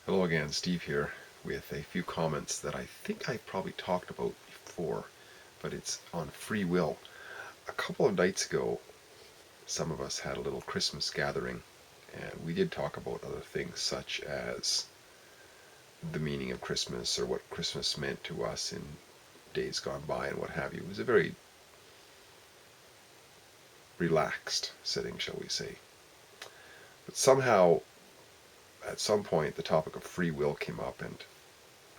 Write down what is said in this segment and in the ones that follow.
Hello again, Steve here, with a few comments that I think I've probably talked about before, but it's on free will. A couple of nights ago, some of us had a little Christmas gathering, and we did talk about other things such as the meaning of Christmas or what Christmas meant to us in days gone by and what have you. It was a very relaxed setting, shall we say. But somehow, at some point, the topic of free will came up, and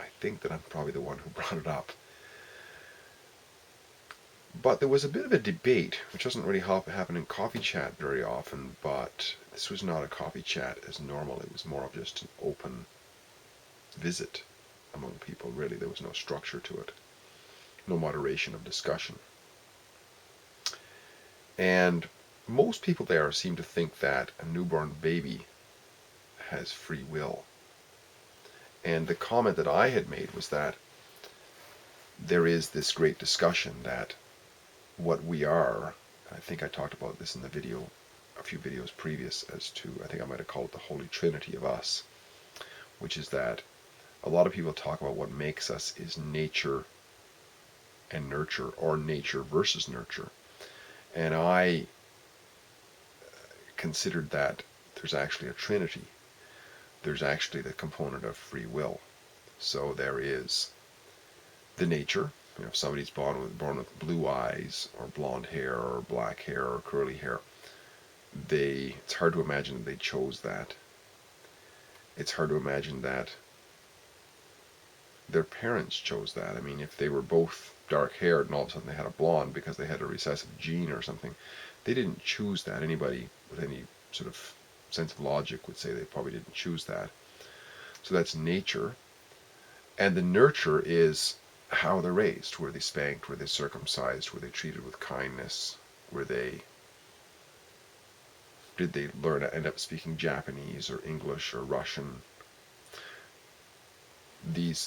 I think that I'm probably the one who brought it up. But there was a bit of a debate, which doesn't really happen in coffee chat very often, but this was not a coffee chat as normal. It was more of just an open visit among people, really. There was no structure to it, no moderation of discussion. And most people there seem to think that a newborn baby has free will. And the comment that I had made was that there is this great discussion that what we are, I think I talked about this in the video, a few videos previous, as to, I think I might have called it the Holy Trinity of us, which is that a lot of people talk about what makes us is nature and nurture, or nature versus nurture. And I considered that there's actually a trinity. There's actually the component of free will. So there is the nature. If somebody's born with blue eyes or blonde hair or black hair or curly hair, it's hard to imagine that they chose that. It's hard to imagine that their parents chose that. I mean, if they were both dark-haired and all of a sudden they had a blonde because they had a recessive gene or something, they didn't choose that. Anybody with any sort of sense of logic would say they probably didn't choose that. So that's nature. And the nurture is how they're raised. Were they spanked? Were they circumcised? Were they treated with kindness? Did they end up speaking Japanese or English or Russian?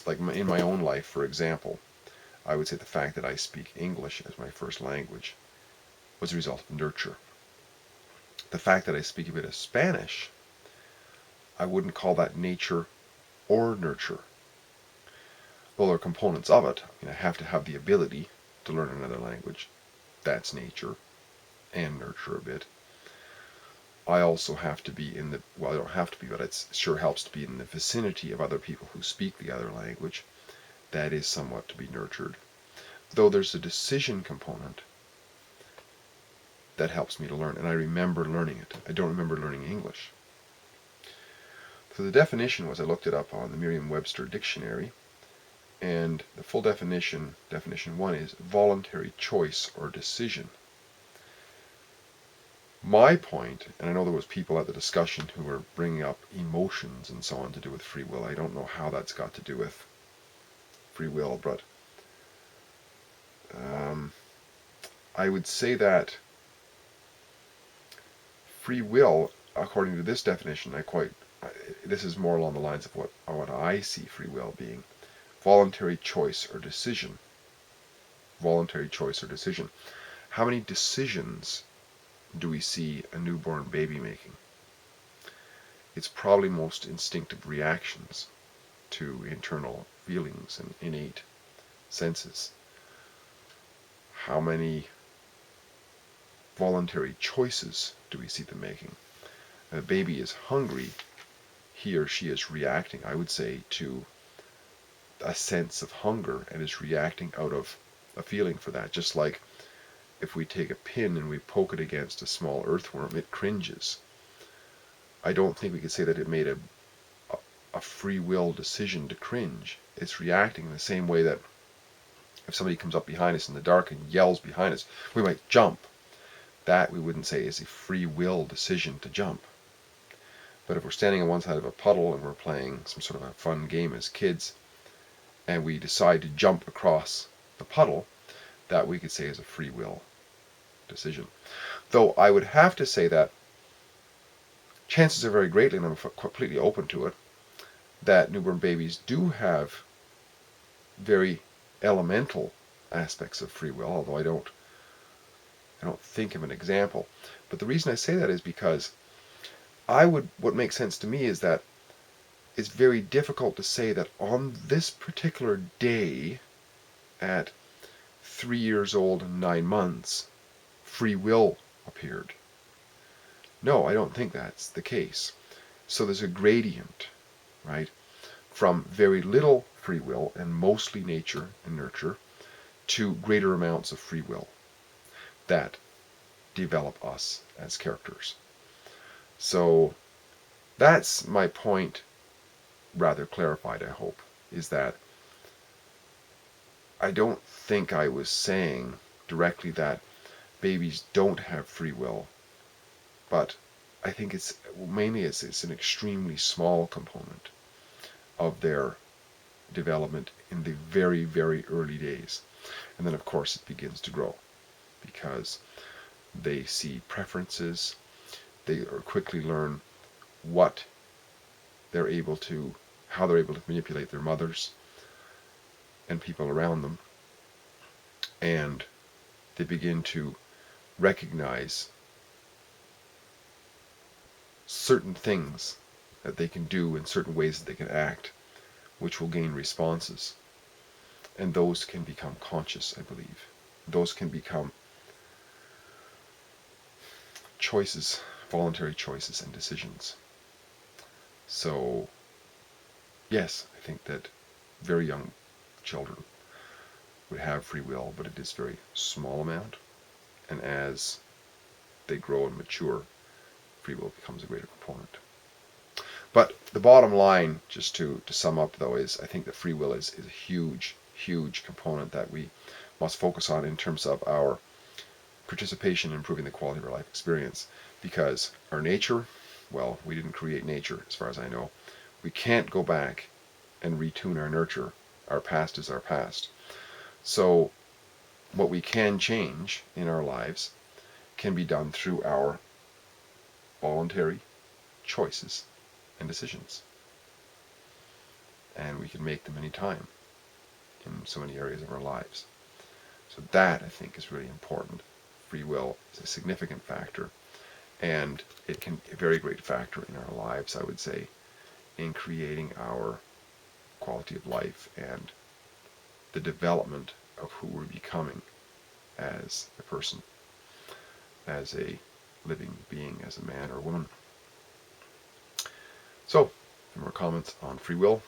Like in my own life, for example, I would say the fact that I speak English as my first language was a result of nurture. The fact that I speak a bit of Spanish, I wouldn't call that nature or nurture. Well, there are components of it. I have to have the ability to learn another language. That's nature and nurture a bit. I also have to be I don't have to be, but it sure helps to be in the vicinity of other people who speak the other language. That is somewhat to be nurtured. Though there's a decision component that helps me to learn, and I remember learning it. I don't remember learning English. So the definition was, I looked it up on the Merriam-Webster dictionary, and the full definition 1, is voluntary choice or decision. My point, and I know there was people at the discussion who were bringing up emotions and so on to do with free will. I don't know how that's got to do with free will, but I would say that free will, according to this definition, this is more along the lines of what I see free will being. Voluntary choice or decision. Voluntary choice or decision. How many decisions do we see a newborn baby making? It's probably most instinctive reactions to internal feelings and innate senses. How many voluntary choices do we see them making? If a baby is hungry, he or she is reacting, I would say, to a sense of hunger and is reacting out of a feeling for that. Just like if we take a pin and we poke it against a small earthworm, it cringes. I don't think we could say that it made a free will decision to cringe. It's reacting in the same way that if somebody comes up behind us in the dark and yells behind us, we might jump. That we wouldn't say is a free will decision to jump. But if we're standing on one side of a puddle and we're playing some sort of a fun game as kids, and we decide to jump across the puddle, that we could say is a free will decision. Though I would have to say that chances are very greatly, and I'm completely open to it, that newborn babies do have very elemental aspects of free will, although I don't think of an example. But the reason I say that is because what makes sense to me is that it's very difficult to say that on this particular day at 3 years old and 9 months, free will appeared. No, I don't think that's the case. So there's a gradient, right? From very little free will and mostly nature and nurture to greater amounts of free will that develop us as characters. So that's my point, rather clarified, I hope, is that I don't think I was saying directly that babies don't have free will, but I think it's mainly it's an extremely small component of their development in the very, very early days. And then, of course, it begins to grow because they see preferences, they quickly learn what they're able to, how they're able to manipulate their mothers and people around them, and they begin to recognize certain things that they can do and certain ways that they can act, which will gain responses. And those can become conscious, I believe. Those can become choices, voluntary choices and decisions. So, yes, I think that very young children would have free will, but it is a very small amount. And as they grow and mature, free will becomes a greater component. But the bottom line, just to sum up though, is I think that free will is a huge, huge component that we must focus on in terms of our participation in improving the quality of our life experience. Because our nature, well, we didn't create nature as far as I know. We can't go back and retune our nurture. Our past is our past. So what we can change in our lives can be done through our voluntary choices and decisions. And we can make them anytime in so many areas of our lives. So that, I think, is really important. Free will is a significant factor, and it can be a very great factor in our lives, I would say, in creating our quality of life and the development of who we're becoming as a person, as a living being, as a man or woman. So, some more comments on free will.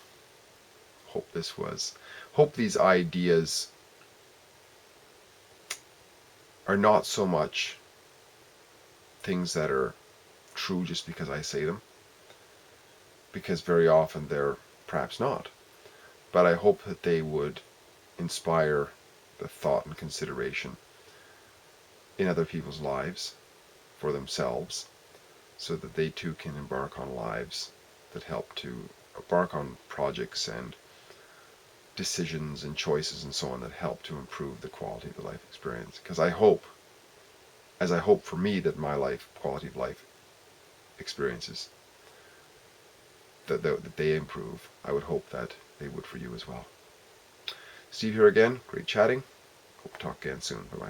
Hope these ideas are not so much things that are true just because I say them, because very often they're perhaps not. But I hope that they would inspire the thought and consideration in other people's lives for themselves, so that they too can embark on lives that help to embark on projects and decisions and choices and so on that help to improve the quality of the life experience. Because I hope, as I hope for me that my life, quality of life experiences, that they improve, I would hope that they would for you as well. Steve here again. Great chatting. Hope to talk again soon. Bye-bye.